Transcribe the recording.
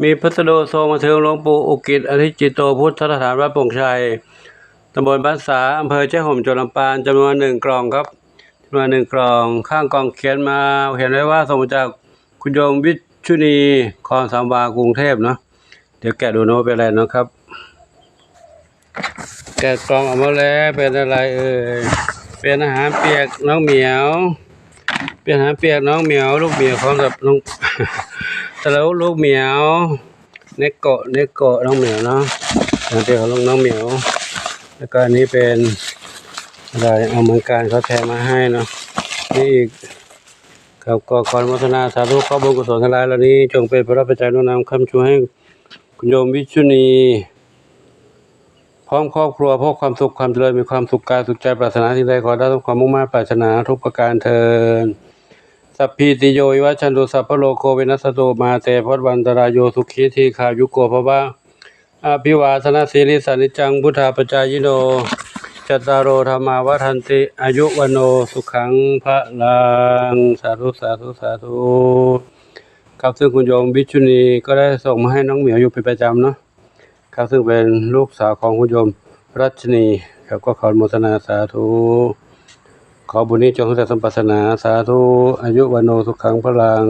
มีพัสดุส่งมาถึงหลวงปู่อุกิจอธิจิตโตพุทธสถานวัดโป่งชัยตำบลบ้านสาอำเภอแจ้ห่มจังหวัดลำปางจำนวน1 กล่องครับจำนวน1 กล่องข้างกล่องเขียนมาเขียนไว้ว่าส่งมาจากคุณโยมวิชุนีคลองสามวากรุงเทพเนาะเดี๋ยวแกะดูนะว่าเป็นอะไรนะครับแกะกล่องออกมาแล้วเป็นอะไรเป็นอาหารเปียกน้องเหมียวเป็นอาหารเปียกน้องเหมียวลูกเหมียวของกับน้อง แต่แล้วลูกเหมียวเนโกะน้องเหมียวเนาะเดี๋ยวของน้องเหมียวแล้วก็อันนี้เป็นอะไรเอาเหมือนกันเขาแถมมาให้เนาะนี่อีกครับก็ขออนุโมทนาสาธุขอบุญกุศลทั้งหลายเหล่านี้จงเป็นพระปัจจัยโน้มนำคำชูให้คุณโยมวิชุนีพร้อมครอบครัวพบความสุขความเจริญมีความสุขกายสุขใจปรารถนาสิ่งใดขอได้ทุกความมุ่งมั่นปรารถนาทุกประการเทินสัพพิติโยวิวัชชันตุสัพพะโลกโควินัสสตุมาเตภวัฏวันตรายโยสุขีทีขายุโกภวะอภิวาทนาสีลิสานิจังพุทธาปจายโนจัตตารโอธรรมาวัฏันติอายุวโนสุขังพระลังสาธุครับซึ่งคุณโยมวิชุนีก็ได้ส่งมาให้น้องเหมียวอยู่เป็นประจำเนาะครับซึ่งเป็นลูกสาวของคุณโยมรัชนีครับก็ขออนุโมทนาสาธุขอบุญนี้จงสำเร็จสมปรารถนาสาธุอายุวโนสุขังพลัง